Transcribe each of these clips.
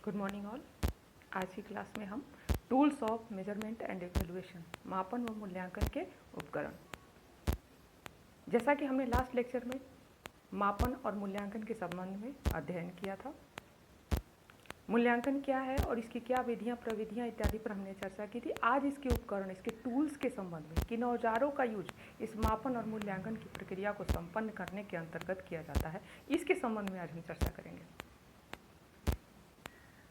Good morning all. आज की class में हम tools of measurement and evaluation, मापन व मूल्यांकन के उपकरण, जैसा कि हमने लास्ट लेक्चर में मापन और मूल्यांकन के संबंध में अध्ययन किया था। मूल्यांकन क्या है और इसकी क्या विधियां, प्रविधियां इत्यादि पर हमने चर्चा की थी। आज इसके उपकरण, इसके टूल्स के संबंध में, किन औजारों का यूज इस मापन और मूल्यांकन की प्रक्रिया को संपन्न करने के अंतर्गत किया जाता है, इसके संबंध में आज हम चर्चा करेंगे।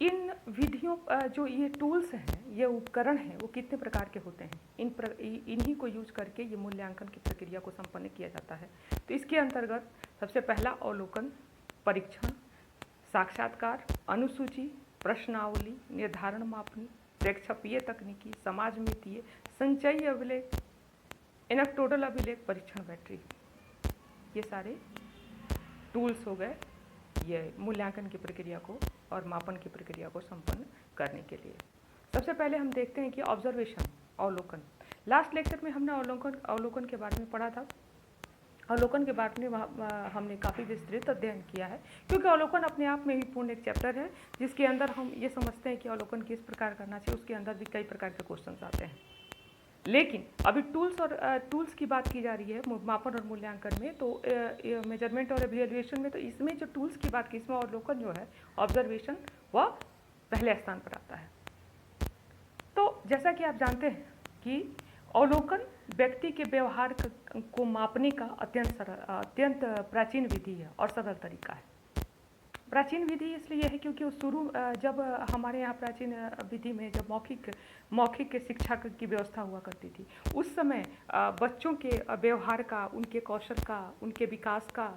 इन विधियों, जो ये टूल्स हैं, ये उपकरण हैं, वो कितने प्रकार के होते हैं, इन्हीं को यूज करके ये मूल्यांकन की प्रक्रिया को संपन्न किया जाता है। तो इसके अंतर्गत सबसे पहला अवलोकन, परीक्षण, साक्षात्कार, अनुसूची, प्रश्नावली, निर्धारण मापनी, प्रेक्षपीय तकनीकी, समाजमितीय, संचयी अभिलेख, एनेक्डोटल अभिलेख, परीक्षण बैटरी, ये सारे टूल्स हो गए ये मूल्यांकन की प्रक्रिया को और मापन की प्रक्रिया को संपन्न करने के लिए। सबसे पहले हम देखते हैं कि ऑब्जर्वेशन, अवलोकन। लास्ट लेक्चर में हमने अवलोकन के बारे में पढ़ा था। अवलोकन के बारे में हमने काफ़ी विस्तृत अध्ययन किया है, क्योंकि अवलोकन अपने आप में ही पूर्ण एक चैप्टर है, जिसके अंदर हम ये समझते हैं कि अवलोकन किस प्रकार करना चाहिए। उसके अंदर भी कई प्रकार के क्वेश्चन आते हैं। लेकिन अभी टूल्स की बात की जा रही है मापन और मूल्यांकन में, तो मेजरमेंट और इवैल्यूएशन में, तो इसमें जो टूल्स की बात की, इसमें अवलोकन जो है, ऑब्जर्वेशन, वह पहले स्थान पर आता है। तो जैसा कि आप जानते हैं कि अवलोकन व्यक्ति के व्यवहार को मापने का अत्यंत प्राचीन विधि है और सरल तरीका है। प्राचीन विधि इसलिए है क्योंकि जब हमारे यहाँ प्राचीन विधि में जब मौखिक शिक्षा की व्यवस्था हुआ करती थी, उस समय बच्चों के व्यवहार का, उनके कौशल का, उनके विकास का,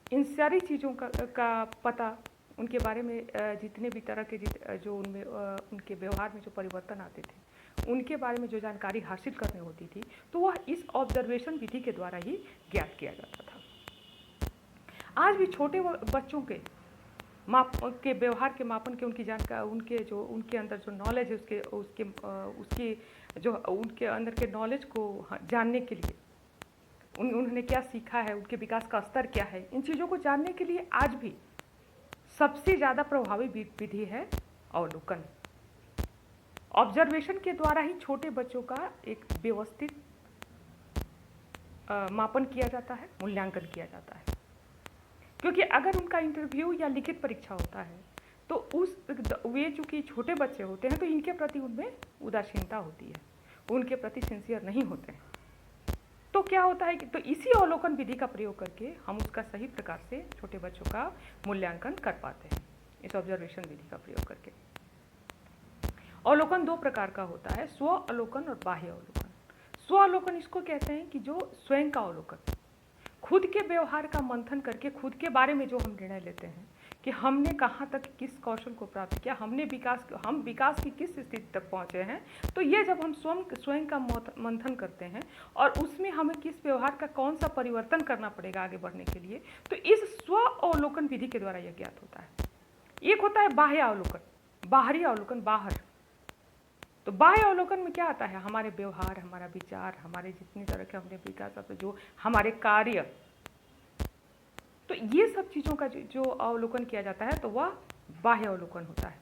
इन सारी चीज़ों का पता, उनके बारे में जितने भी तरह के जो उनमें उनके व्यवहार में जो परिवर्तन आते थे, उनके बारे में जो जानकारी हासिल करनी होती थी, तो वह इस ऑब्जर्वेशन विधि के द्वारा ही ज्ञात किया जाता था। आज भी छोटे बच्चों के के व्यवहार के मापन के, उनकी जानकारी, उनके अंदर जो नॉलेज है, उसके जो उनके अंदर के नॉलेज को जानने के लिए उन्होंने क्या सीखा है, उनके विकास का स्तर क्या है, इन चीज़ों को जानने के लिए आज भी सबसे ज़्यादा प्रभावी विधि है अवलोकन। ऑब्जर्वेशन के द्वारा ही छोटे बच्चों का एक व्यवस्थित मापन किया जाता है, मूल्यांकन किया जाता है। क्योंकि अगर उनका इंटरव्यू या लिखित परीक्षा होता है, तो वे चूँकि छोटे बच्चे होते हैं, तो इनके प्रति उनमें उदासीनता होती है, उनके प्रति सिंसियर नहीं होते हैं। तो क्या होता है कि तो इसी अवलोकन विधि का प्रयोग करके हम उसका सही प्रकार से छोटे बच्चों का मूल्यांकन कर पाते हैं, इस ऑब्जर्वेशन विधि का प्रयोग करके। अवलोकन दो प्रकार का होता है, स्व अवलोकन और बाह्य अवलोकन। स्व अवलोकन इसको कहते हैं कि जो स्वयं का अवलोकन, खुद के व्यवहार का मंथन करके खुद के बारे में जो हम निर्णय लेते हैं कि हमने कहाँ तक किस कौशल को प्राप्त किया, हम विकास की किस स्थिति तक पहुँचे हैं, तो ये जब हम स्वयं का मंथन करते हैं और उसमें हमें किस व्यवहार का कौन सा परिवर्तन करना पड़ेगा आगे बढ़ने के लिए, तो इस स्व अवलोकन विधि के द्वारा यह ज्ञात होता है। एक होता है बाह्य अवलोकन, बाहरी अवलोकन, बाहर। तो बाह्य अवलोकन में क्या आता है, हमारे व्यवहार, हमारा विचार, हमारे जितनी तरह के हमने विकास, जो हमारे कार्य, तो ये सब चीज़ों का जो अवलोकन किया जाता है, तो वह बाह्य अवलोकन होता है।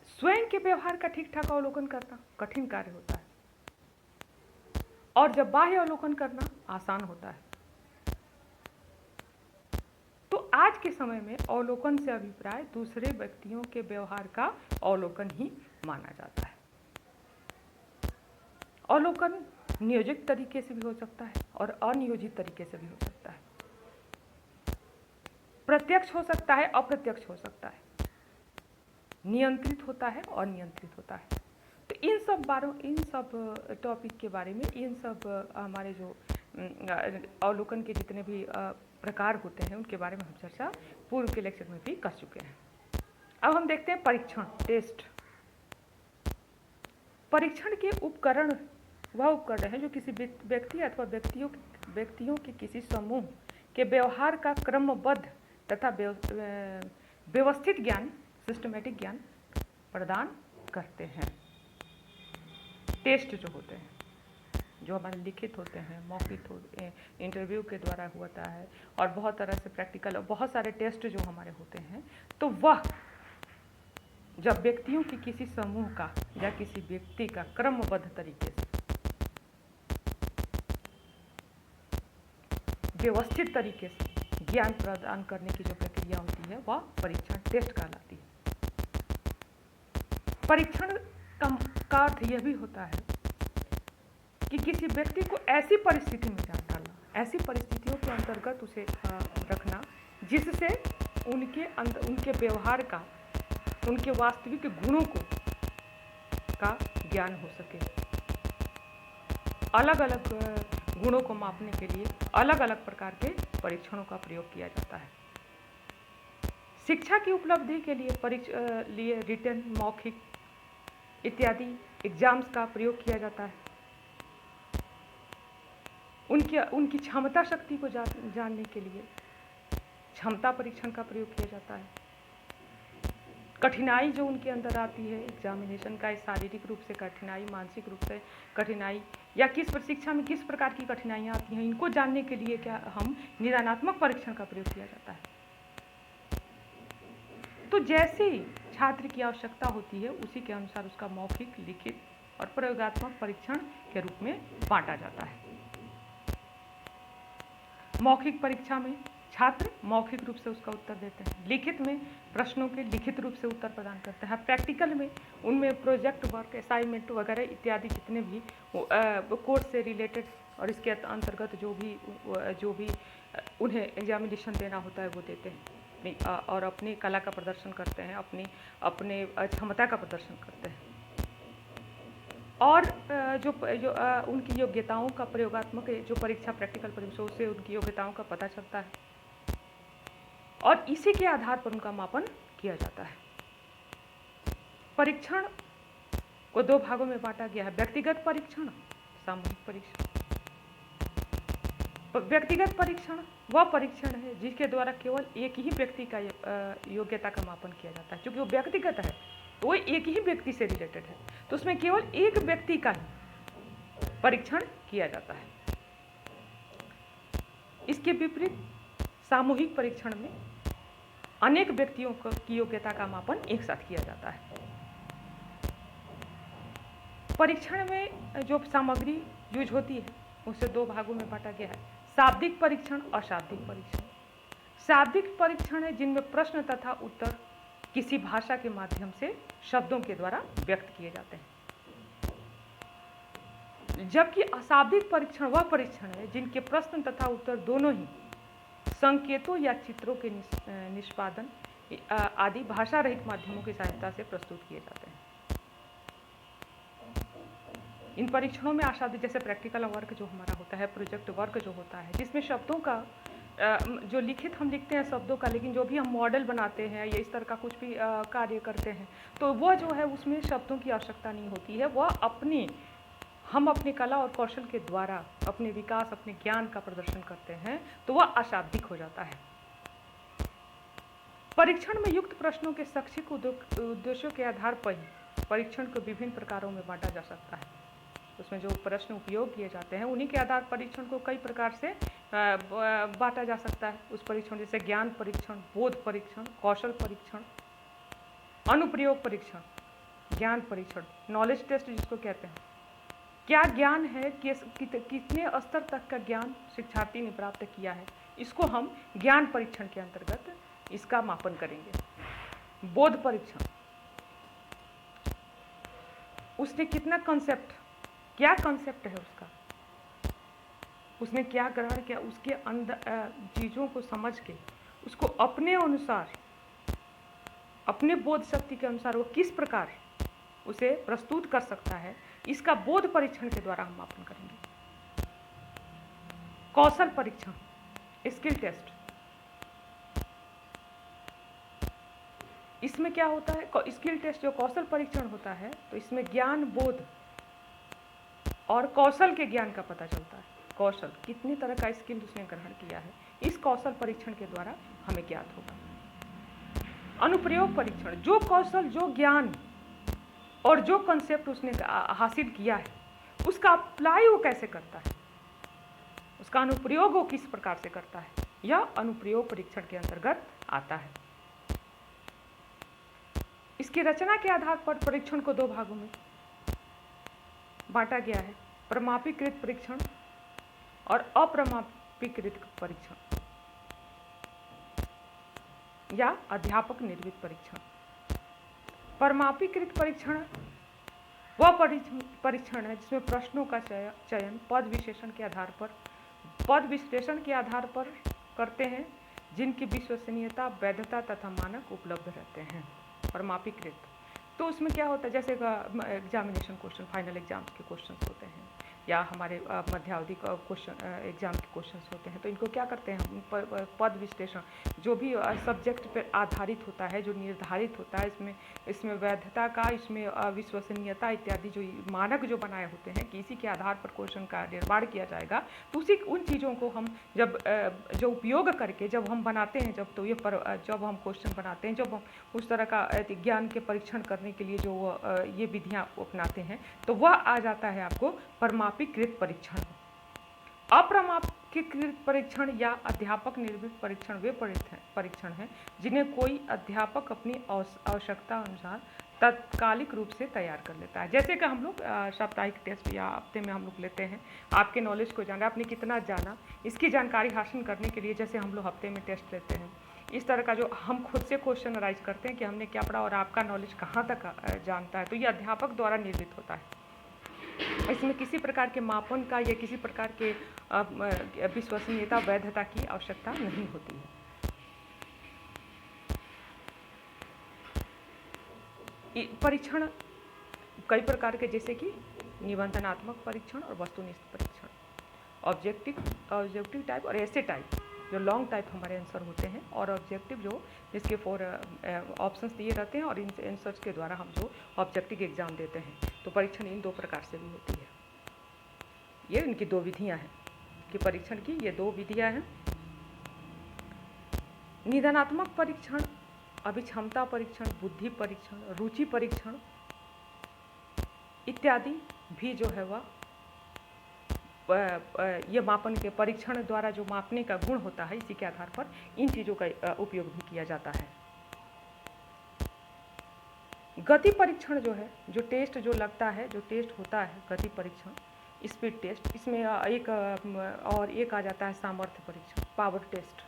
स्वयं के व्यवहार का ठीक ठाक अवलोकन करना कठिन कार्य होता है, और जब बाह्य अवलोकन करना आसान होता है। तो आज के समय में अवलोकन से अभिप्राय दूसरे व्यक्तियों के व्यवहार का अवलोकन ही माना जाता है। अवलोकन नियोजित तरीके से भी हो सकता है और अनियोजित तरीके से भी हो सकता है, प्रत्यक्ष हो सकता है, अप्रत्यक्ष हो सकता है, नियंत्रित होता है, अनियंत्रित होता है। तो इन सब टॉपिक के बारे में, इन सब हमारे जो अवलोकन के जितने भी प्रकार होते हैं, उनके बारे में हम चर्चा पूर्व के लेक्चर में भी कर चुके हैं। अब हम देखते हैं परीक्षण, टेस्ट। परीक्षण के उपकरण वह उपकरण है जो किसी व्यक्ति अथवा व्यक्तियों के किसी समूह के व्यवहार का क्रमबद्ध तथा व्यवस्थित ज्ञान, सिस्टमेटिक ज्ञान प्रदान करते हैं। टेस्ट जो होते हैं, जो हमारे लिखित होते हैं, मौखिक इंटरव्यू के द्वारा होता है, और बहुत तरह से प्रैक्टिकल और बहुत सारे टेस्ट जो हमारे होते हैं, तो वह जब व्यक्तियों की किसी समूह का या किसी व्यक्ति का क्रमबद्ध तरीके से व्यवस्थित तरीके से ज्ञान प्रदान करने की जो प्रक्रिया होती है वह परीक्षण टेस्ट कहलाती है। परीक्षण का अर्थ यह भी होता है कि किसी व्यक्ति को ऐसी परिस्थिति में डाल डालना, ऐसी परिस्थितियों के अंतर्गत उसे रखना जिससे उनके व्यवहार का, उनके वास्तविक गुणों का ज्ञान हो सके। अलग अलग गुणों को मापने के लिए अलग अलग प्रकार के परीक्षणों का प्रयोग किया जाता है। शिक्षा की उपलब्धि के लिए रिटन, मौखिक इत्यादि एग्जाम्स का प्रयोग किया जाता है। उनकी क्षमता शक्ति को जानने के लिए क्षमता परीक्षण का प्रयोग किया जाता है। कठिनाई जो उनके अंदर आती है एग्जामिनेशन का, शारीरिक रूप से कठिनाई, मानसिक रूप से कठिनाई, या किस शिक्षा में किस प्रकार की कठिनाइयाँ आती हैं, इनको जानने के लिए क्या हम निदानात्मक परीक्षण का प्रयोग किया जाता है। तो जैसे छात्र की आवश्यकता होती है उसी के अनुसार उसका मौखिक, लिखित और प्रयोगात्मक परीक्षण के रूप में बांटा जाता है। मौखिक परीक्षा में छात्र मौखिक रूप से उसका उत्तर देते हैं, लिखित में प्रश्नों के लिखित रूप से उत्तर प्रदान करते हैं, प्रैक्टिकल में उनमें प्रोजेक्ट वर्क, असाइनमेंट वगैरह इत्यादि जितने भी कोर्स से रिलेटेड और इसके अंतर्गत जो भी उन्हें एग्जामिनेशन देना होता है वो देते हैं और अपनी कला का प्रदर्शन करते हैं, अपने क्षमता का प्रदर्शन करते हैं। और जो उनकी योग्यताओं का प्रयोगात्मक जो परीक्षा प्रैक्टिकल परीक्षा उससे उनकी योग्यताओं का पता चलता है और इसी के आधार पर उनका मापन किया जाता है। परीक्षण को दो भागों में बांटा गया है, व्यक्तिगत परीक्षण, सामूहिक परीक्षण। व्यक्तिगत परीक्षण वह परीक्षण है जिसके द्वारा केवल एक ही व्यक्ति का योग्यता का मापन किया जाता है। क्योंकि वो व्यक्तिगत है तो वो एक ही व्यक्ति से रिलेटेड है, तो उसमें केवल एक व्यक्ति का ही परीक्षण किया जाता है। इसके विपरीत सामूहिक परीक्षण में अनेक व्यक्तियों की योग्यता का मापन एक साथ किया जाता है। परीक्षण में जो सामग्री यूज होती है उसे दो भागों में बांटा गया है, शाब्दिक परीक्षण और अशाब्दिक परीक्षण। शाब्दिक परीक्षण है जिनमें प्रश्न तथा उत्तर किसी भाषा के माध्यम से शब्दों के द्वारा व्यक्त किए जाते हैं, जबकि अशाब्दिक परीक्षण वह परीक्षण है जिनके प्रश्न तथा उत्तर दोनों ही संकेतों या चित्रों के निष्पादन आदि भाषा रहित माध्यमों की सहायता से प्रस्तुत किए जाते हैं। इन परीक्षणों में अशाब्दिक जैसे प्रैक्टिकल वर्क जो हमारा होता है, प्रोजेक्ट वर्क जो होता है, जिसमें शब्दों का जो लिखित हम लिखते हैं शब्दों का, लेकिन जो भी हम मॉडल बनाते हैं या इस तरह का कुछ भी कार्य करते हैं तो वो जो है उसमें शब्दों की आवश्यकता नहीं होती है। वह हम अपनी कला और कौशल के द्वारा अपने विकास, अपने ज्ञान का प्रदर्शन करते हैं, तो वह अशाब्दिक हो जाता है। परीक्षण में युक्त प्रश्नों के शैक्षिक उद्देश्यों के आधार पर ही परीक्षण को विभिन्न प्रकारों में बांटा जा सकता है। उसमें जो प्रश्न उपयोग किए जाते हैं उन्हीं के आधार परीक्षण को कई प्रकार से बांटा जा सकता है। उस परीक्षण जैसे ज्ञान परीक्षण, बोध परीक्षण, कौशल परीक्षण, अनुप्रयोग परीक्षण, ज्ञान परीक्षण, नॉलेज टेस्ट जिसको कहते हैं। क्या ज्ञान है, कितने स्तर तक का ज्ञान शिक्षार्थी ने प्राप्त किया है, इसको हम ज्ञान परीक्षण के अंतर्गत इसका मापन करेंगे। बोध परीक्षण, उसने कितना क्या कॉन्सेप्ट है उसने क्या ग्रहण किया, उसके अंदर चीज़ों को समझ के उसको अपने अनुसार, अपने बोध शक्ति के अनुसार वो किस प्रकार उसे प्रस्तुत कर सकता है, इसका बोध परीक्षण के द्वारा हम मापन करेंगे। कौशल परीक्षण, स्किल टेस्ट, इसमें क्या होता है, स्किल टेस्ट जो कौशल परीक्षण होता है तो इसमें ज्ञान, बोध और कौशल के ज्ञान का पता चलता है। कौशल कितनी तरह का स्किल उसने ग्रहण किया है, इस कौशल परीक्षण के द्वारा हमें ज्ञात होगा। अनुप्रयोग परीक्षण, जो कौशल, जो ज्ञान और जो कॉन्सेप्ट उसने हासिल किया है उसका अप्लाई वो कैसे करता है, उसका अनुप्रयोग वो किस प्रकार से करता है, यह अनुप्रयोग परीक्षण के अंतर्गत आता है। इसकी रचना के आधार पर परीक्षण को दो भागों में बांटा गया है, प्रमापीकृत परीक्षण और अप्रमापीकृत परीक्षण या अध्यापक निर्मित परीक्षण। प्रमापीकृत परीक्षण वह परीक्षण है जिसमें प्रश्नों का चयन पद विशेषण के आधार पर करते हैं, जिनकी विश्वसनीयता, वैधता तथा मानक उपलब्ध रहते हैं। प्रमापीकृत तो उसमें क्या होता है, जैसे एग्जामिनेशन क्वेश्चन, फाइनल एग्जाम के क्वेश्चंस होते हैं या हमारे मध्यावधि क्वेश्चन एग्जाम के क्वेश्चंस होते हैं, तो इनको क्या करते हैं हम, पद विश्लेषण जो भी सब्जेक्ट पर आधारित होता है, जो निर्धारित होता है, इसमें वैधता का, इसमें विश्वसनीयता इत्यादि जो मानक जो बनाए होते हैं कि इसी के आधार पर क्वेश्चन का निर्माण किया जाएगा, तो उन चीज़ों को हम जब जो उपयोग करके जब हम बनाते हैं, जब हम क्वेश्चन बनाते हैं, जब हम उस तरह का ज्ञान के परीक्षण करने के लिए जो ये विधियाँ अपनाते हैं, तो वह आ जाता है आपको प्रमापीकृत परीक्षण। अप्रमापीकृत परीक्षण या अध्यापक निर्मित परीक्षण वे परीक्षण हैं जिन्हें कोई अध्यापक अपनी आवश्यकता अनुसार तात्कालिक रूप से तैयार कर लेता है। जैसे कि हम लोग साप्ताहिक टेस्ट या हफ्ते में हम लोग लेते हैं, आपके नॉलेज को जाना, आपने कितना जाना, इसकी जानकारी हासिल करने के लिए जैसे हम लोग हफ्ते में टेस्ट लेते हैं, इस तरह का जो हम खुद से क्वेश्चन राइज करते हैं कि हमने क्या पढ़ा और आपका नॉलेज कहाँ तक जानता है, तो ये अध्यापक द्वारा निर्मित होता है। इसमें किसी प्रकार के मापन का या किसी प्रकार के विश्वसनीयता, वैधता की आवश्यकता नहीं होती है। परीक्षण कई प्रकार के, जैसे कि निबंधनात्मक परीक्षण और वस्तुनिष्ठ परीक्षण, ऑब्जेक्टिव टाइप और ऐसे टाइप जो लॉन्ग टाइप हमारे आंसर होते हैं, और ऑब्जेक्टिव जो जिसके 4 ऑप्शंस दिए रहते हैं और इन आंसर्स के द्वारा हम जो ऑब्जेक्टिव एग्जाम देते हैं। तो परीक्षण इन 2 प्रकार से भी होती है। ये इनकी 2 विधियां हैं कि परीक्षण की ये 2 विधियां हैं। निदानात्मक परीक्षण, अभिक्षमता परीक्षण, बुद्धि परीक्षण, रुचि परीक्षण इत्यादि भी जो है वह ये मापन के परीक्षण द्वारा जो मापने का गुण होता है, इसी के आधार पर इन चीज़ों का उपयोग भी किया जाता है। गति परीक्षण जो है, जो टेस्ट जो लगता है, जो टेस्ट होता है गति परीक्षण, स्पीड टेस्ट, इसमें एक आ जाता है सामर्थ्य परीक्षण, पावर टेस्ट।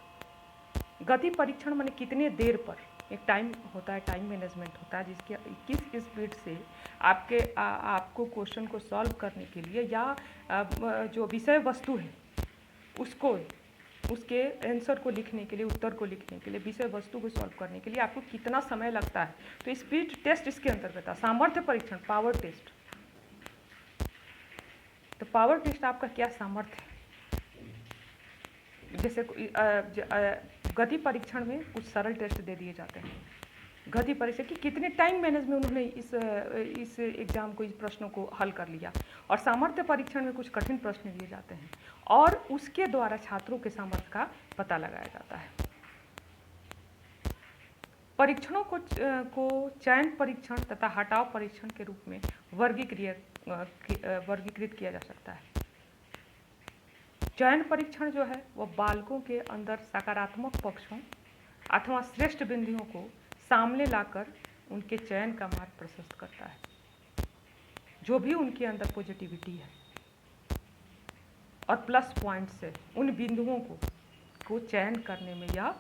गति परीक्षण माने कितने देर पर, एक टाइम होता है, टाइम मैनेजमेंट होता है, जिसके किस स्पीड से आपको क्वेश्चन को सॉल्व करने के लिए या जो विषय वस्तु है उसके आंसर को लिखने के लिए, उत्तर को लिखने के लिए, विषय वस्तु को सॉल्व करने के लिए आपको कितना समय लगता है, तो स्पीड टेस्ट इसके अंतर्गत है। सामर्थ्य परीक्षण, पावर टेस्ट, तो पावर टेस्ट आपका क्या सामर्थ्य है। जैसे गति परीक्षण में कुछ सरल टेस्ट दे दिए जाते हैं, गति परीक्षण की कितने टाइम मैनेज में उन्होंने इस एग्जाम को, इस प्रश्नों को हल कर लिया, और सामर्थ्य परीक्षण में कुछ कठिन प्रश्न दिए जाते हैं और उसके द्वारा छात्रों के सामर्थ्य का पता लगाया जाता है। परीक्षणों को चयन परीक्षण तथा हटाव परीक्षण के रूप में वर्गीकृत किया जा सकता है। चयन परीक्षण जो है वह बालकों के अंदर सकारात्मक पक्षों अथवा श्रेष्ठ बिंदुओं को सामने लाकर उनके चयन का मार्ग प्रशस्त करता है। जो भी उनके अंदर पॉजिटिविटी है और प्लस पॉइंट से उन बिंदुओं को चयन करने में यह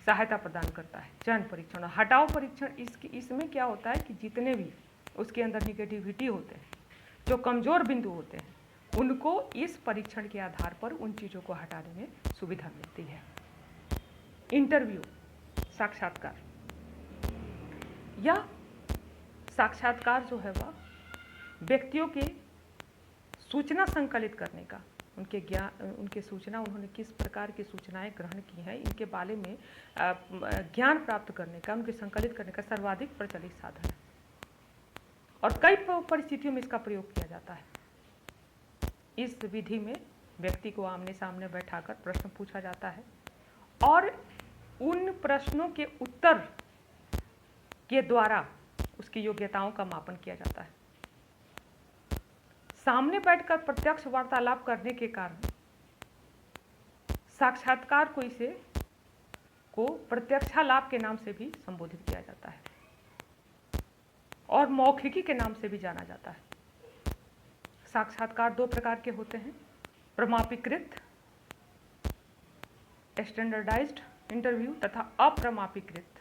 सहायता प्रदान करता है। चयन परीक्षण। हटाव परीक्षण, इसमें क्या होता है कि जितने भी उसके अंदर निगेटिविटी होते हैं, जो कमजोर बिंदु होते हैं, उनको इस परीक्षण के आधार पर उन चीज़ों को हटाने में सुविधा मिलती है। इंटरव्यू, साक्षात्कार, यह साक्षात्कार जो है वह व्यक्तियों के सूचना संकलित करने का, उनके सूचना, उन्होंने किस प्रकार की सूचनाएं ग्रहण की हैं, इनके बारे में ज्ञान प्राप्त करने का, उनके संकलित करने का सर्वाधिक प्रचलित साधन है और कई परिस्थितियों में इसका प्रयोग किया जाता है। इस विधि में व्यक्ति को आमने सामने बैठाकर प्रश्न पूछा जाता है और उन प्रश्नों के उत्तर के द्वारा उसकी योग्यताओं का मापन किया जाता है। सामने बैठकर प्रत्यक्ष वार्तालाप करने के कारण साक्षात्कार को प्रत्यक्षालाप के नाम से भी संबोधित किया जाता है और मौखिकी के नाम से भी जाना जाता है। साक्षात्कार दो प्रकार के होते हैं, प्रमापीकृत स्टैंडर्डाइज्ड इंटरव्यू तथा अप्रमापीकृत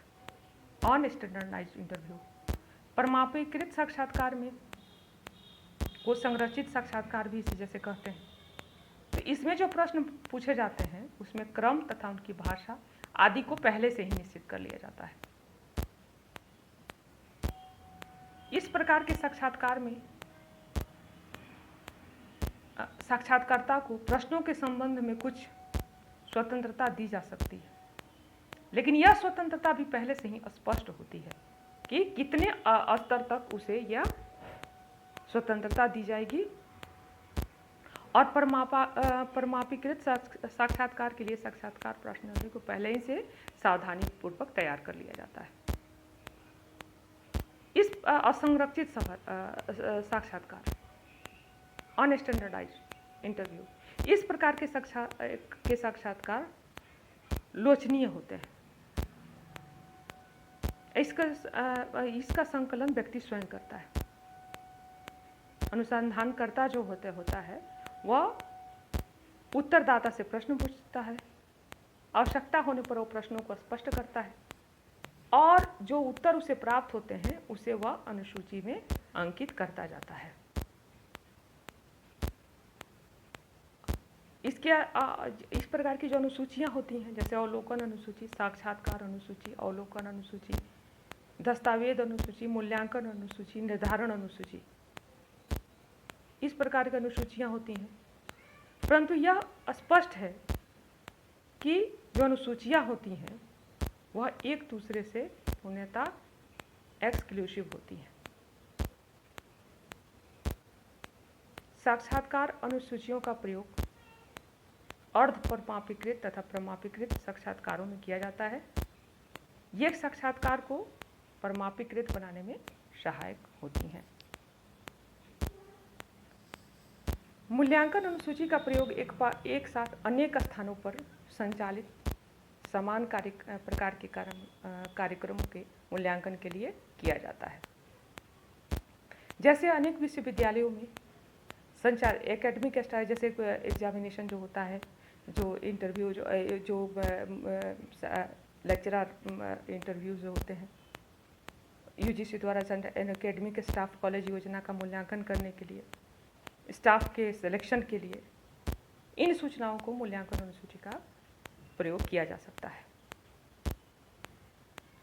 अनस्टैंडर्डाइज्ड इंटरव्यू। प्रमापीकृत साक्षात्कार में को संरचित साक्षात्कार भी इसी जैसे कहते हैं। तो इसमें जो प्रश्न पूछे जाते हैं उसमें क्रम तथा उनकी भाषा आदि को पहले से ही निश्चित कर लिया जाता है। इस प्रकार के साक्षात्कार में साक्षात्कारता को प्रश्नों के संबंध में कुछ स्वतंत्रता दी जा सकती है, लेकिन यह स्वतंत्रता भी पहले से ही स्पष्ट होती है कि कितने स्तर तक उसे यह स्वतंत्रता दी जाएगी। और प्रमापीकृत साक्षात्कार के लिए साक्षात्कार प्रश्नावली को पहले ही से सावधानी पूर्वक तैयार कर लिया जाता है। इस असंरक्षित साक्षात्कार अनस्टैंडर्डाइज्ड इंटरव्यू, इस प्रकार के साक्षात्कार लोचनीय होते हैं। इसका संकलन व्यक्ति स्वयं करता है। अनुसंधानकर्ता जो होता है वह उत्तरदाता से प्रश्न पूछता है, आवश्यकता होने पर वो प्रश्नों को स्पष्ट करता है और जो उत्तर उसे प्राप्त होते हैं उसे वह अनुसूची में अंकित करता जाता है। इस प्रकार की जो अनुसूचियां होती हैं, जैसे अवलोकन अनुसूची, साक्षात्कार अनुसूची, अवलोकन अनुसूची, दस्तावेज अनुसूची, मूल्यांकन अनुसूची, निर्धारण अनुसूची, इस प्रकार की अनुसूचियां होती हैं। परंतु यह स्पष्ट है कि जो अनुसूचियां होती हैं वह एक दूसरे से पूर्णतः एक्सक्लूसिव होती हैं। साक्षात्कार अनुसूचियों का प्रयोग अर्ध प्रमापीकृत तथा प्रमापीकृत साक्षात्कारों में किया जाता है। ये साक्षात्कार को प्रमापीकृत बनाने में सहायक होती हैं। मूल्यांकन अनुसूची का प्रयोग एक साथ अनेक स्थानों पर संचालित समान प्रकार के कार्यक्रमों के मूल्यांकन के लिए किया जाता है। जैसे अनेक विश्वविद्यालयों में एकेडमिक स्टाइल, जैसे एग्जामिनेशन जो होता है, जो इंटरव्यू जो लेक्चरर इंटरव्यू जो होते हैं, यूजीसी द्वारा एकेडमिक स्टाफ कॉलेज योजना का मूल्यांकन करने के लिए, स्टाफ के सिलेक्शन के लिए इन सूचनाओं को मूल्यांकन अनुसूची का प्रयोग किया जा सकता है।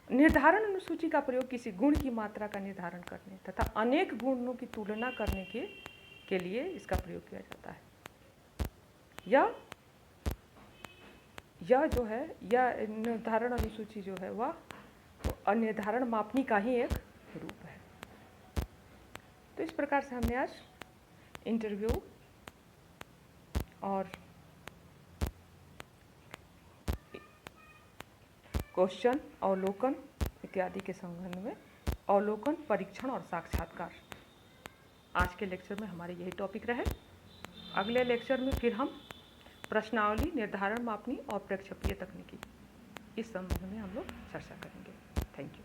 निर्धारण अनुसूची का प्रयोग किसी गुण की मात्रा का निर्धारण करने तथा अनेक गुणों की तुलना करने के लिए इसका प्रयोग किया जाता है। यह निर्धारण अनुसूची जो है वह अनिर्धारण मापनी का ही एक रूप है। तो इस प्रकार से हमने आज इंटरव्यू और क्वेश्चन, अवलोकन इत्यादि के संबंध में अवलोकन, परीक्षण और साक्षात्कार, आज के लेक्चर में हमारे यही टॉपिक रहे। अगले लेक्चर में फिर हम प्रश्नावली, निर्धारण मापनी और प्रक्षेपीय तकनीकी, इस संबंध में हम लोग चर्चा करेंगे। Thank you.